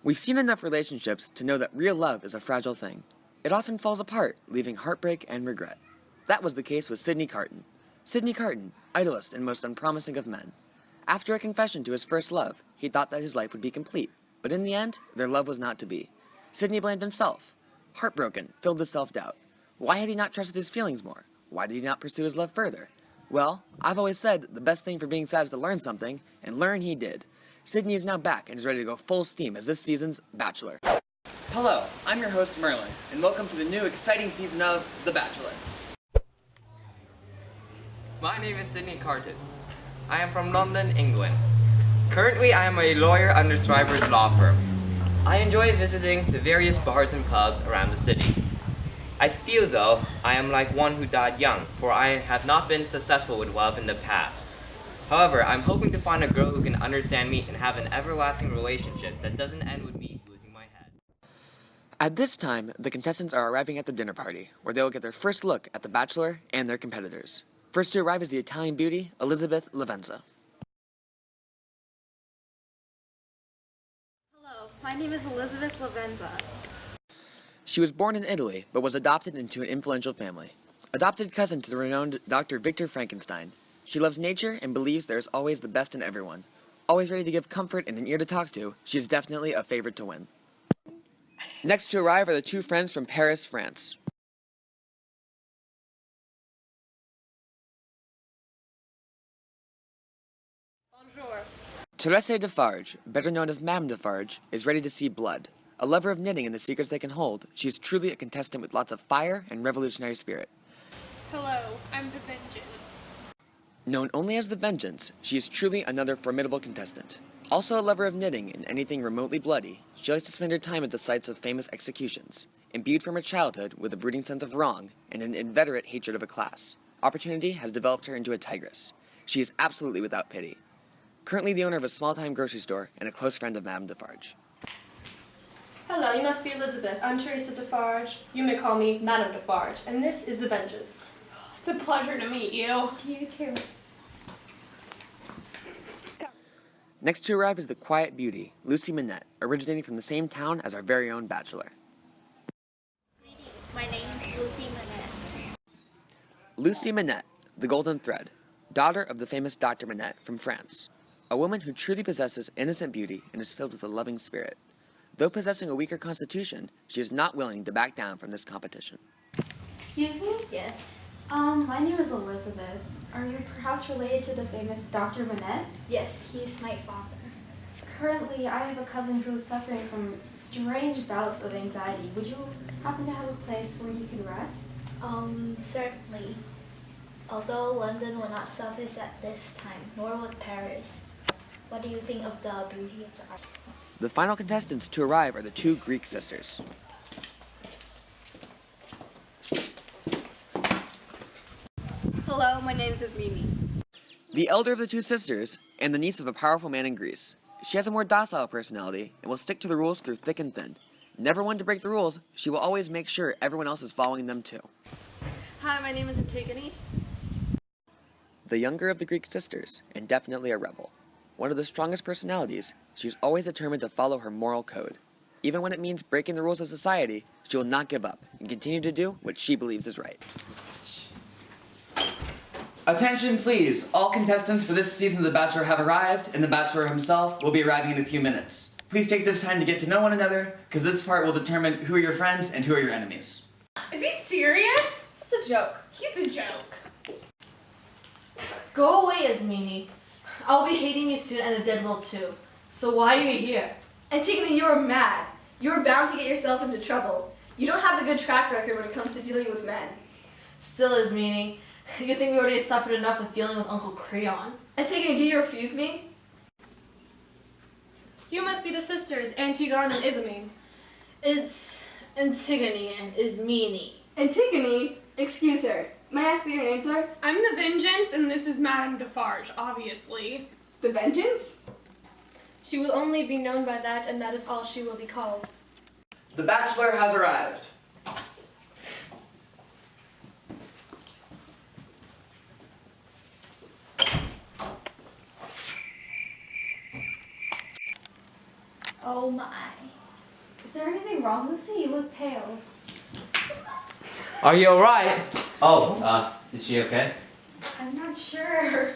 We've seen enough relationships to know that real love is a fragile thing. It often falls apart, leaving heartbreak and regret. That was the case with Sidney Carton. Sidney Carton, idlest and most unpromising of men. After a confession to his first love, he thought that his life would be complete, but in the end, their love was not to be. Sidney blamed himself. Heartbroken, filled with self-doubt. Why had he not trusted his feelings more? Why did he not pursue his love further? Well, I've always said the best thing for being sad is to learn something, and learn he did. Sidney is now back and is ready to go full steam as this season's Bachelor. Hello, I'm your host Merlin, and welcome to the new exciting season of The Bachelor. My name is Sidney Carton. I am from London, England. Currently, I am a lawyer under Shriver's law firm. I enjoy visiting the various bars and pubs around the city. I feel, though, I am like one who died young, for I have not been successful with love in the past. However, I'm hoping to find a girl who can understand me and have an everlasting relationship that doesn't end with me losing my head. At this time, the contestants are arriving at the dinner party, where they will get their first look at The Bachelor and their competitors. First to arrive is the Italian beauty, Elizabeth Lavenza. Hello, my name is Elizabeth Lavenza. She was born in Italy, but was adopted into an influential family. Adopted cousin to the renowned Dr. Victor Frankenstein. She loves nature and believes there is always the best in everyone. Always ready to give comfort and an ear to talk to, she is definitely a favorite to win. Next to arrive are the two friends from Paris, France. Bonjour. Therese Defarge, better known as Madame Defarge, is ready to see blood. A lover of knitting and the secrets they can hold, she is truly a contestant with lots of fire and revolutionary spirit. Hello, I'm the Vengeance. Known only as the Vengeance, she is truly another formidable contestant. Also a lover of knitting and anything remotely bloody, she likes to spend her time at the sites of famous executions. Imbued from her childhood with a brooding sense of wrong and an inveterate hatred of a class, opportunity has developed her into a tigress. She is absolutely without pity. Currently the owner of a small-time grocery store and a close friend of Madame Defarge. Hello, you must be Elizabeth. I'm Teresa Defarge. You may call me Madame Defarge, and this is The Vengeance. It's a pleasure to meet you. You too. Next to arrive is the quiet beauty, Lucy Minette, originating from the same town as our very own Bachelor. Greetings, my name is Lucy Manette. Lucy Minette, the Golden Thread, daughter of the famous Dr. Minette from France. A woman who truly possesses innocent beauty and is filled with a loving spirit. Though possessing a weaker constitution, she is not willing to back down from this competition. Excuse me? Yes. My name is Elizabeth. Are you perhaps related to the famous Dr. Manette? Yes, he's my father. Currently, I have a cousin who is suffering from strange bouts of anxiety. Would you happen to have a place where you can rest? Certainly. Although London will not suffice at this time, nor would Paris. What do you think of the beauty of the art? The final contestants to arrive are the two Greek sisters. Hello, my name is Mimi. The elder of the two sisters, and the niece of a powerful man in Greece. She has a more docile personality, and will stick to the rules through thick and thin. Never one to break the rules, she will always make sure everyone else is following them too. Hi, my name is Antigone. The younger of the Greek sisters, and definitely a rebel. One of the strongest personalities, she is always determined to follow her moral code. Even when it means breaking the rules of society, she will not give up and continue to do what she believes is right. Attention please, all contestants for this season of The Bachelor have arrived, and The Bachelor himself will be arriving in a few minutes. Please take this time to get to know one another, because this part will determine who are your friends and who are your enemies. Is he serious? This is a joke. He's a joke. Go away, Asmini. I'll be hating you soon, and the dead will too. So why are you here? Antigone, you are mad. You are bound to get yourself into trouble. You don't have a good track record when it comes to dealing with men. Still, Asmini, you think we already suffered enough with dealing with Uncle Creon? Antigone, do you refuse me? You must be the sisters, Antigone and Isamine. It's Antigone and Ismene. Antigone? Excuse her. May I ask what your names are? I'm the Vengeance, and this is Madame Defarge, obviously. The Vengeance? She will only be known by that, and that is all she will be called. The Bachelor has arrived. Oh my. Is there anything wrong, Lucy? You look pale. Are you alright? Oh, is she okay? I'm not sure.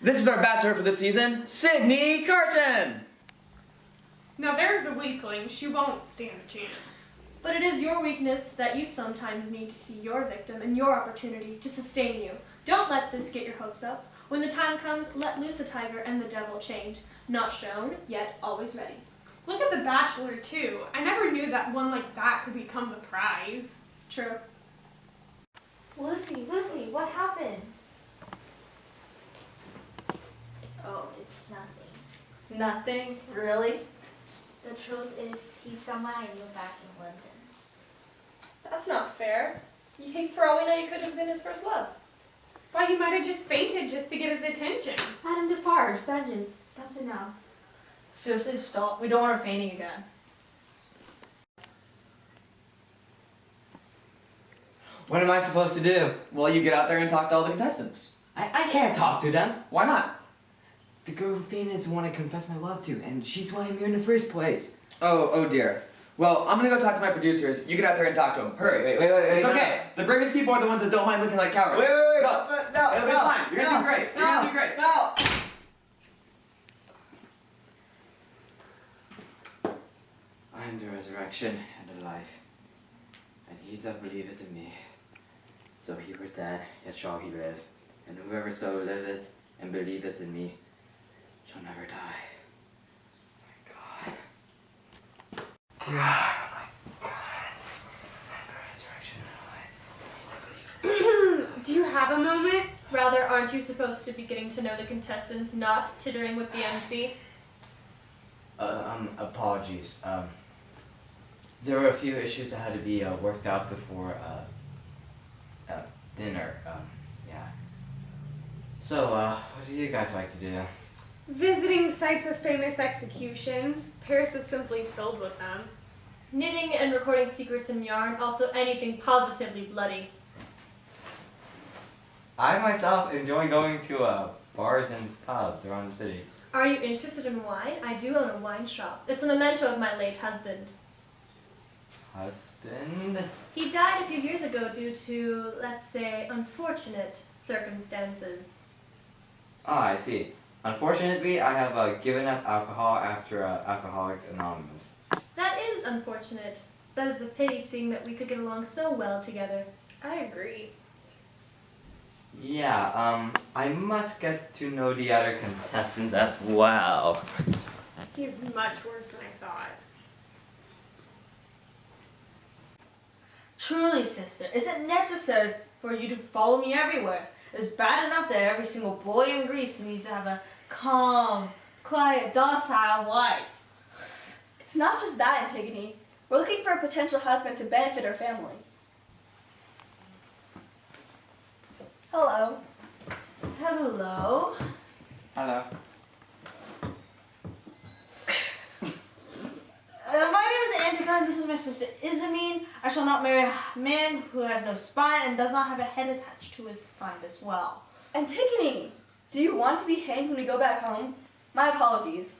This is our bachelor for the season, Sydney Carton! Now there's a weakling. She won't stand a chance. But it is your weakness that you sometimes need to see your victim and your opportunity to sustain you. Don't let this get your hopes up. When the time comes, let loose a tiger and the devil change. Not shown, yet always ready. Look at The Bachelor, too. I never knew that one like that could become the prize. True. Lucy, what happened? Oh, it's nothing. Nothing? Really? The truth is, he's someone I knew back in London. That's not fair. For all we know, you could have been his first love. Why, he might have just fainted just to get his attention. Madame Defarge, vengeance. That's enough. Seriously, stop. We don't want her fainting again. What am I supposed to do? Well, you get out there and talk to all the contestants. I can't talk to them. Why not? The girl who fainted is the one I confessed my love to, and she's why I'm here in the first place. Oh dear. Well, I'm gonna go talk to my producers. You get out there and talk to them. Hurry. Wait. It's okay. The bravest people are the ones that don't mind looking like cowards. Wait. No. It'll be fine. You're gonna do great. You're gonna do great. No. I am the resurrection and the life, and he that believeth in me, so he were dead, yet shall he live, and whoever so liveth and believeth in me shall never die. My God. Do you have a moment? Rather, aren't you supposed to be getting to know the contestants, not tittering with the MC? Apologies. There were a few issues that had to be worked out before dinner. Yeah. So, what do you guys like to do? Visiting sites of famous executions. Paris is simply filled with them. Knitting and recording secrets in yarn, also anything positively bloody. I myself enjoy going to bars and pubs around the city. Are you interested in wine? I do own a wine shop. It's a memento of my late husband. Husband? He died a few years ago due to, let's say, unfortunate circumstances. Ah, I see. Unfortunately, I have given up alcohol after Alcoholics Anonymous. That is unfortunate. That is a pity, seeing that we could get along so well together. I agree. Yeah, I must get to know the other contestants as well. He's much worse than I thought. Truly, sister, is it necessary for you to follow me everywhere? It's bad enough that every single boy in Greece needs to have a calm, quiet, docile wife. It's not just that, Antigone. We're looking for a potential husband to benefit our family. Hello. Hello. Hello. My name is Antigone, and this is my sister Isamine. I shall not marry a man who has no spine and does not have a head attached to his spine as well. Antigone, do you want to be hanged when we go back home? My apologies.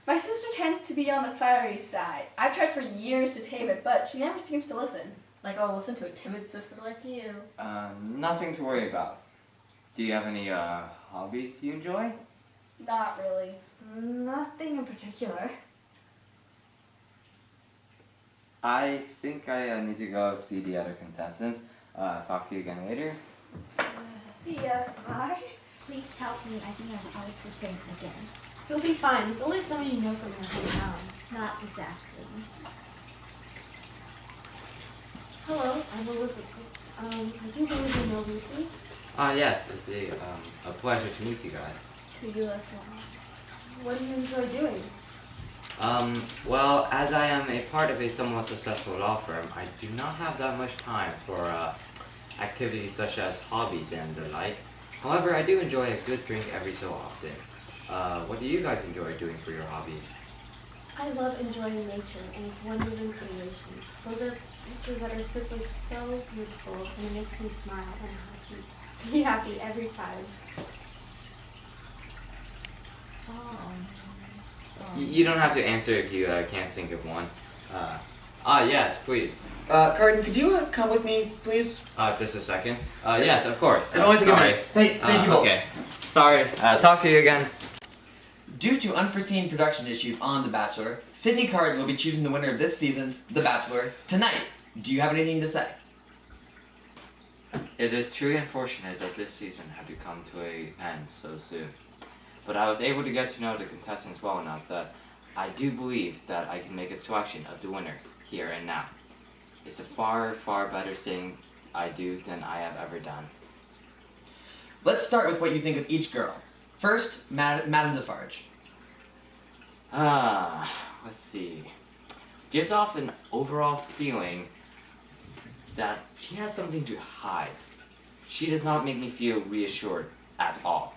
My sister tends to be on the fiery side. I've tried for years to tame it, but she never seems to listen. Like I'll listen to a timid sister like you. Nothing to worry about. Do you have any hobbies you enjoy? Not really. Nothing in particular. I think I need to go see the other contestants. Talk to you again later. See ya. Bye. Please help me. I think I'm about to faint again. You'll be fine. It's only someone you know from your hometown. Not exactly. Hello, I'm Elizabeth. I do believe you know Lucy. Yes, it's a pleasure to meet you guys. To you as well. What do you enjoy doing? Well, as I am a part of a somewhat successful law firm, I do not have that much time for activities such as hobbies and the like. However, I do enjoy a good drink every so often. What do you guys enjoy doing for your hobbies? I love enjoying nature and its wonders and creations. Those are pictures that are simply so beautiful, and it makes me smile and happy. Be happy every time. You don't have to answer if you can't think of one. Yes, please. Carden, could you come with me, please? Just a second. Yes, of course. It only took a sorry. minute. Thank you both. Okay. Sorry. Talk to you again. Due to unforeseen production issues on The Bachelor, Sydney Carden will be choosing the winner of this season's The Bachelor tonight. Do you have anything to say? It is truly unfortunate that this season had to come to an end so soon. But I was able to get to know the contestants well enough that I do believe that I can make a selection of the winner here and now. It's a far, far better thing I do than I have ever done. Let's start with what you think of each girl. First, Madame Defarge. Let's see. Gives off an overall feeling that she has something to hide. She does not make me feel reassured at all.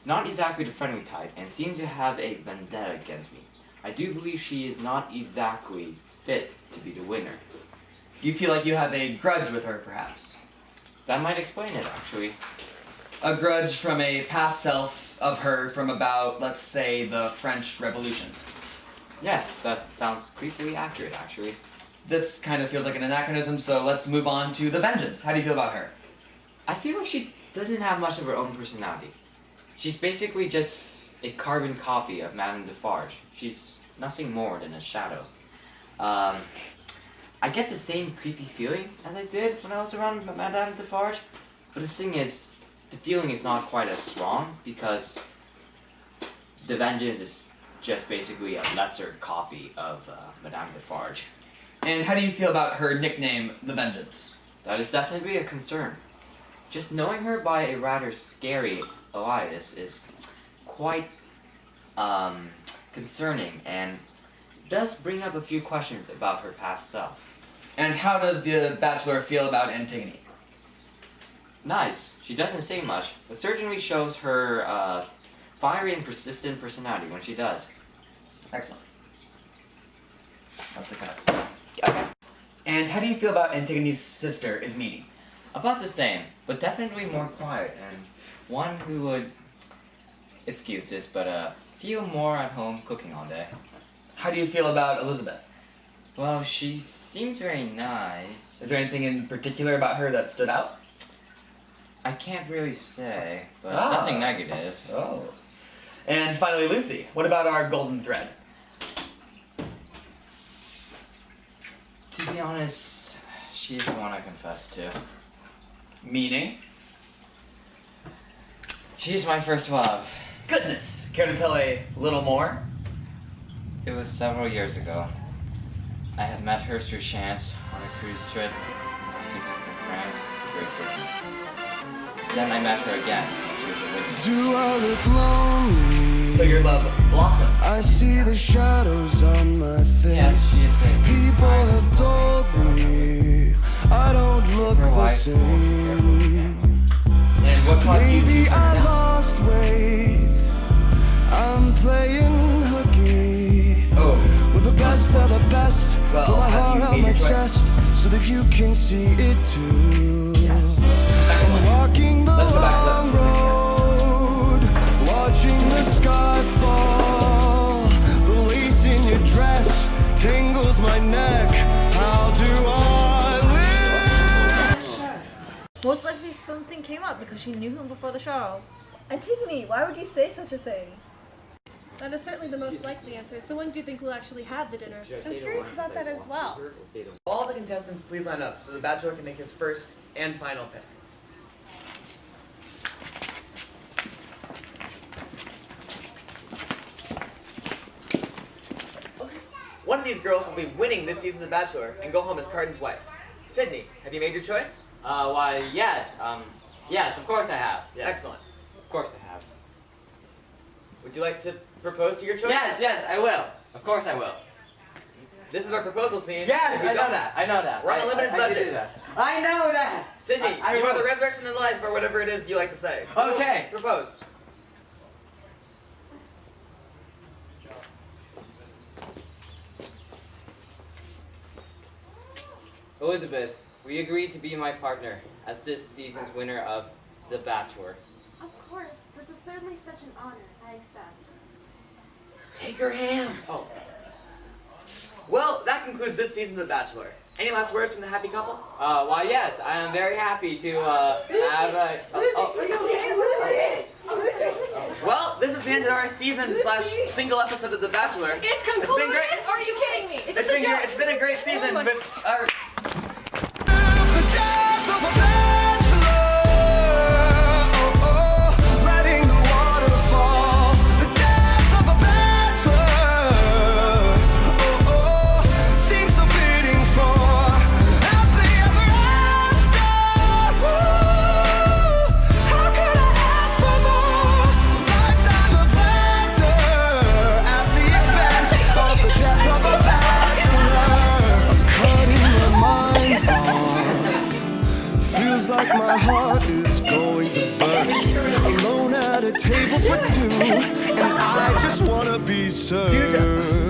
Not exactly the friendly type, and seems to have a vendetta against me. I do believe she is not exactly fit to be the winner. Do you feel like you have a grudge with her, perhaps? That might explain it, actually. A grudge from a past self of her from about, let's say, the French Revolution. Yes, that sounds creepily accurate, actually. This kind of feels like an anachronism, so let's move on to the Vengeance. How do you feel about her? I feel like she doesn't have much of her own personality. She's basically just a carbon copy of Madame Defarge. She's nothing more than a shadow. I get the same creepy feeling as I did when I was around Madame Defarge, but the thing is, the feeling is not quite as strong because the Vengeance is just basically a lesser copy of Madame Defarge. And how do you feel about her nickname, The Vengeance? That is definitely a concern. Just knowing her by a rather scary alias is quite concerning and does bring up a few questions about her past self. And how does the Bachelor feel about Antigone? Nice. She doesn't say much, but certainly shows her fiery and persistent personality when she does. Excellent. That's the cut. Okay. And how do you feel about Antigone's sister, Ismene? About the same, but definitely more quiet and one who would, excuse this, but feel more at home cooking all day. How do you feel about Elizabeth? Well, she seems very nice. Is there anything in particular about her that stood out? I can't really say, but Ah. nothing negative. Oh. And finally, Lucy. What about our golden thread? To be honest, she's the one I confess to. Meaning? She's my first love. Goodness! Care to tell a little more? It was several years ago. I had met her through chance on a cruise trip taken from France to Great Britain. Then I met her again. She was a witness. Do I look lonely? So your love blossomed. I see the shadows on my face. Yes, she is a People have told me I don't look Her the wife same. And what caused you to Maybe turn I her down? lost weight. I'm playing hooky Oh. with the best of the best. Well, Put my have heart you on made my your choice? chest so that you can see it too. Yes. I'm Excellent. walking the Let's go back long to that. road, watching the sky fall. The lace in your dress tangles my neck. How do I live? Most likely something came up because she knew him before the show. Antigone, why would you say such a thing? That is certainly the most likely answer. So when do you think we'll actually have the dinner? I'm curious about that as well. All the contestants please line up so the Bachelor can make his first and final pick. One of these girls will be winning this season of The Bachelor and go home as Carden's wife. Sydney, have you made your choice? Why, yes. Yes, of course I have. Yes. Excellent. Of course I have. Would you like to propose to your choice? Yes, I will. Of course I will. This is our proposal scene. Yes, If you I know don't- that. I know that. We're on a limited I can budget. do that. I know that. Sydney, I you are will. the resurrection in life, or whatever it is you like to say. Okay. Propose. Elizabeth, we agreed to be my partner as this season's winner of The Bachelor. Of course, this is family such an honor. I accept. Take her hands. Oh. Well, that concludes this season of The Bachelor. Any last words from the happy couple? Why, yes, I am very happy to have a. Well, this is the end of our season/single episode of The Bachelor. It's concluded? It's been great. Are you kidding me? It's been a great season, my- but The death of a bachelor. Oh, oh, letting the water fall. The death of a bachelor. Oh, oh, seems so fitting for happily ever after. Ooh, how could I ask for more? Lifetime of laughter at the expense of the death of a bachelor. I'm cutting my mind off. Feels like my heart is going to burst. Alone at a table for two, and I just wanna be served.